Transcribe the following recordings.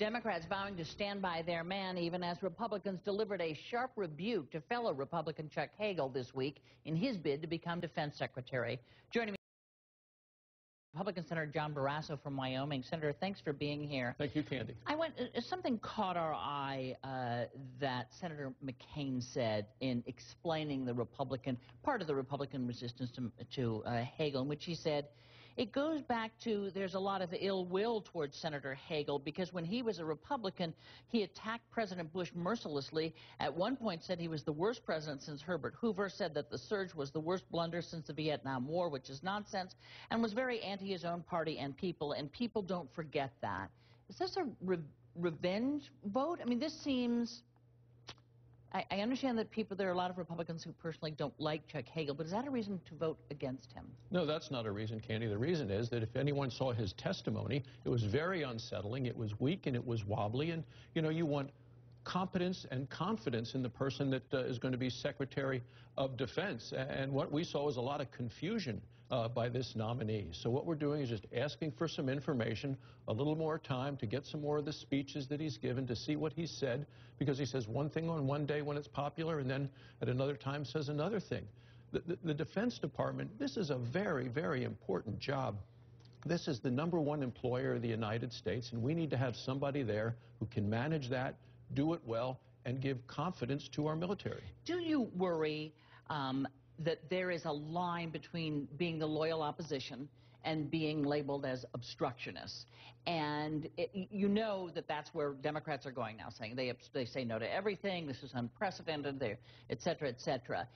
Democrats vowing to stand by their man even as Republicans delivered a sharp rebuke to fellow Republican Chuck Hagel this week in his bid to become defense secretary. Joining me, Republican Senator John Barrasso from Wyoming. Senator, thanks for being here. Thank you, Candy. Something caught our eye that Senator McCain said in explaining part of the Republican resistance to Hagel, in which he said, it goes back to there's a lot of ill will towards Senator Hagel because when he was a Republican, he attacked President Bush mercilessly. At one point said he was the worst president since Herbert Hoover, said that the surge was the worst blunder since the Vietnam War, which is nonsense, and was very anti his own party and people don't forget that. Is this a revenge vote? I mean, this seems... I understand that there are a lot of Republicans who personally don't like Chuck Hagel, but is that a reason to vote against him? No, that's not a reason, Candy. The reason is that if anyone saw his testimony, it was very unsettling, it was weak, and it was wobbly, and, you know, you want competence and confidence in the person that is going to be Secretary of Defense. And what we saw was a lot of confusion by this nominee. So what we're doing is just asking for some information, a little more time to get some more of the speeches that he's given, to see what he said, because he says one thing on one day when it's popular and then at another time says another thing. The Defense Department, this is a very, very important job. This is the #1 employer of the United States, and we need to have somebody there who can manage that, do it well, and give confidence to our military. Do you worry that there is a line between being the loyal opposition and being labeled as obstructionists? And you know that that's where Democrats are going now, saying they say no to everything, this is unprecedented, et cetera, et cetera.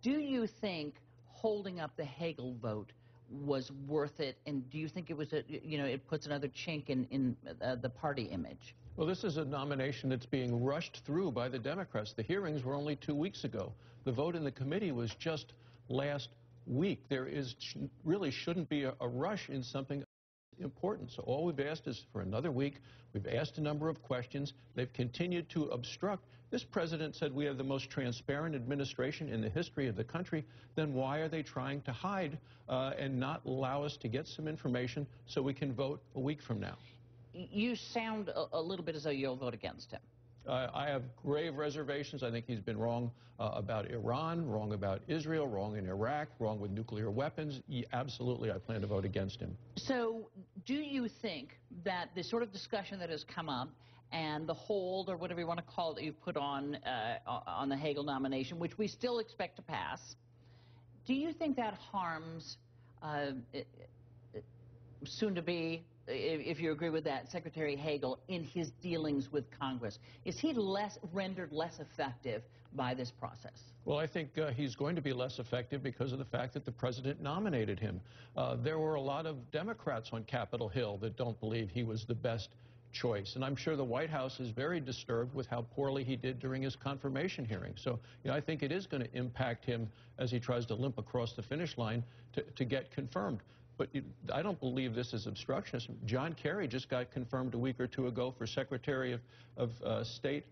Do you think holding up the Hagel vote was worth it, and do you think it was it puts another chink in the party image? Well, this is a nomination that's being rushed through by the Democrats. The hearings were only 2 weeks ago. The vote in the committee was just last week. There really shouldn't be a rush in something important. So all we've asked is for another week. We've asked a number of questions. They've continued to obstruct. This president said we have the most transparent administration in the history of the country. Then why are they trying to hide and not allow us to get some information so we can vote a week from now? You sound a little bit as though you'll vote against him. I have grave reservations. I think he's been wrong about Iran, wrong about Israel, wrong in Iraq, wrong with nuclear weapons. Absolutely, I plan to vote against him. So do you think that the sort of discussion that has come up and the hold, or whatever you want to call it, that you've put on the Hagel nomination, which we still expect to pass, do you think that harms soon to be, if you agree with that, Secretary Hagel in his dealings with Congress? Is he rendered less effective by this process? Well, I think he's going to be less effective because of the fact that the president nominated him. There were a lot of Democrats on Capitol Hill that don't believe he was the best choice, and I'm sure the White House is very disturbed with how poorly he did during his confirmation hearing. So, you know, I think it is going to impact him as he tries to limp across the finish line to get confirmed. But I don't believe this is obstructionism. John Kerry just got confirmed a week or two ago for Secretary of State,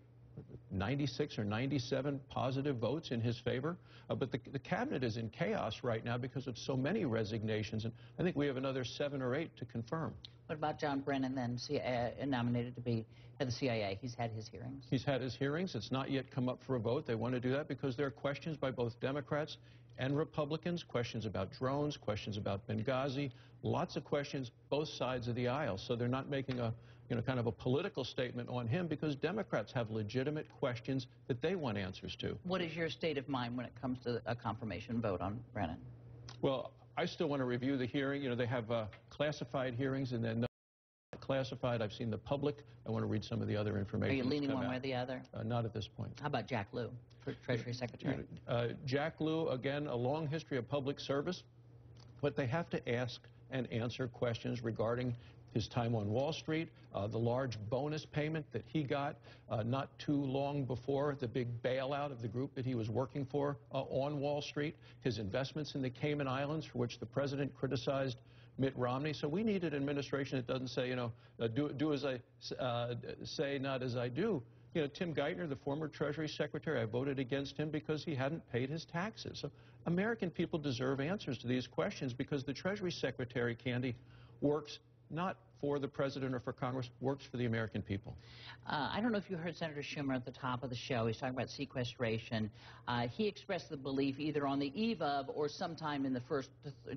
96 or 97 positive votes in his favor. But the cabinet is in chaos right now because of so many resignations, and I think we have another 7 or 8 to confirm. What about John Brennan, then, nominated to be head of the CIA? He's had his hearings. He's had his hearings. It's not yet come up for a vote. They want to do that because there are questions by both Democrats and Republicans, questions about drones, questions about Benghazi, lots of questions both sides of the aisle. So they're not making a kind of a political statement on him because Democrats have legitimate questions that they want answers to. What is your state of mind when it comes to a confirmation vote on Brennan? Well, I still want to review the hearing. You know, they have classified hearings and then classified. I've seen the public. I want to read some of the other information. Are you leaning one way or the other? Not at this point. How about Jack Lew for Treasury Secretary? Jack Lew, again, a long history of public service, but they have to ask and answer questions regarding his time on Wall Street, the large bonus payment that he got not too long before the big bailout of the group that he was working for on Wall Street, his investments in the Cayman Islands, for which the president criticized Mitt Romney. So we need an administration that doesn't say, do as I say, not as I do. You know, Tim Geithner, the former Treasury Secretary, I voted against him because he hadn't paid his taxes. So American people deserve answers to these questions because the Treasury Secretary, Candy, works not for the president or for Congress works for the American people. I don't know if you heard Senator Schumer at the top of the show. He's talking about sequestration. He expressed the belief either on the eve of or sometime in the first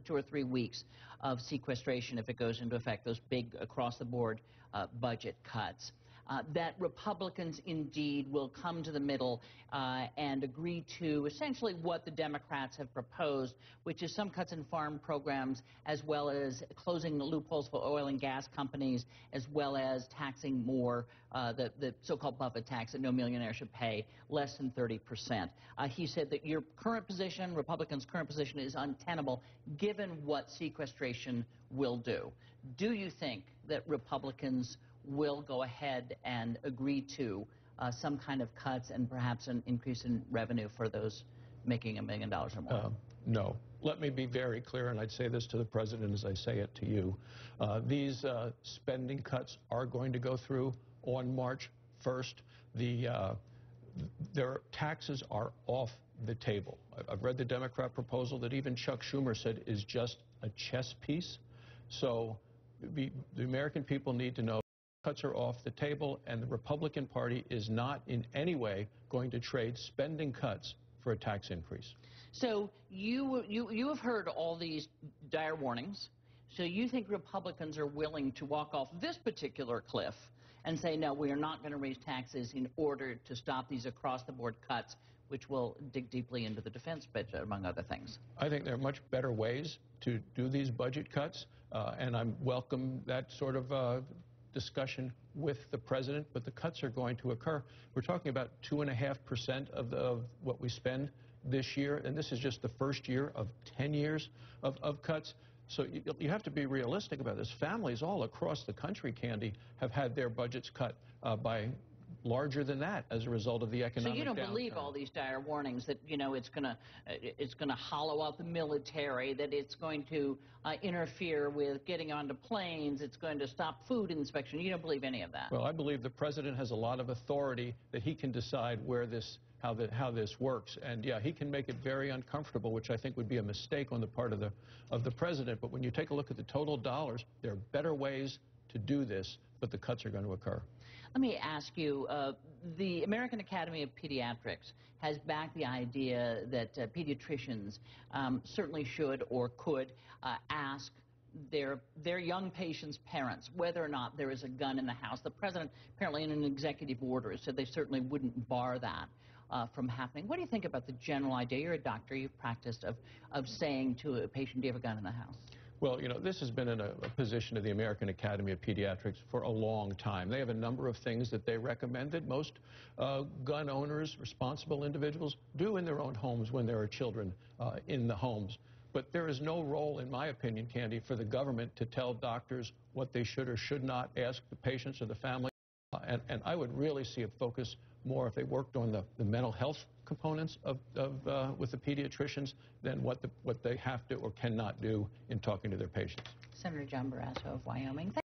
2 or 3 weeks of sequestration, if it goes into effect, those big across-the-board budget cuts. That Republicans indeed will come to the middle and agree to essentially what the Democrats have proposed, which is some cuts in farm programs, as well as closing the loopholes for oil and gas companies, as well as taxing more, the so-called Buffett tax that no millionaire should pay, less than 30%. He said that your current position, Republicans' current position, is untenable given what sequestration will do. Do you think that Republicans will go ahead and agree to some kind of cuts and perhaps an increase in revenue for those making $1 million or more? No. Let me be very clear, and I'd say this to the president as I say it to you. These spending cuts are going to go through on March 1st. Their taxes are off the table. I've read the Democrat proposal that even Chuck Schumer said is just a chess piece. So the American people need to know cuts are off the table, and the Republican Party is not in any way going to trade spending cuts for a tax increase. So you have heard all these dire warnings. So you think Republicans are willing to walk off this particular cliff and say, no, we are not going to raise taxes in order to stop these across-the-board cuts, which will dig deeply into the defense budget, among other things? I think there are much better ways to do these budget cuts, and I welcome that sort of discussion with the president, but the cuts are going to occur. We're talking about 2.5% of what we spend this year, and this is just the first year of 10 years of cuts. So you have to be realistic about this. Families all across the country, Candy, have had their budgets cut by larger than that as a result of the economic downturn. So you don't believe all these dire warnings that, you know, it's going to hollow out the military, that it's going to interfere with getting onto planes, it's going to stop food inspection. You don't believe any of that? Well, I believe the president has a lot of authority that he can decide where this how this works, and yeah, he can make it very uncomfortable, which I think would be a mistake on the part of the president. But when you take a look at the total dollars, there are better ways to do this, but the cuts are going to occur. Let me ask you, the American Academy of Pediatrics has backed the idea that pediatricians certainly should or could ask their young patients' parents whether or not there is a gun in the house. The president, apparently in an executive order, said they certainly wouldn't bar that from happening. What do you think about the general idea? You're a doctor, you've practiced, of saying to a patient, do you have a gun in the house? Well, you know, this has been in a position of the American Academy of Pediatrics for a long time. They have a number of things that they recommend that most gun owners, responsible individuals, do in their own homes when there are children in the homes. But there is no role, in my opinion, Candy, for the government to tell doctors what they should or should not ask the patients or the family. And I would really see a focus more if they worked on the mental health components with the pediatricians than what they have to or cannot do in talking to their patients. Senator John Barrasso of Wyoming.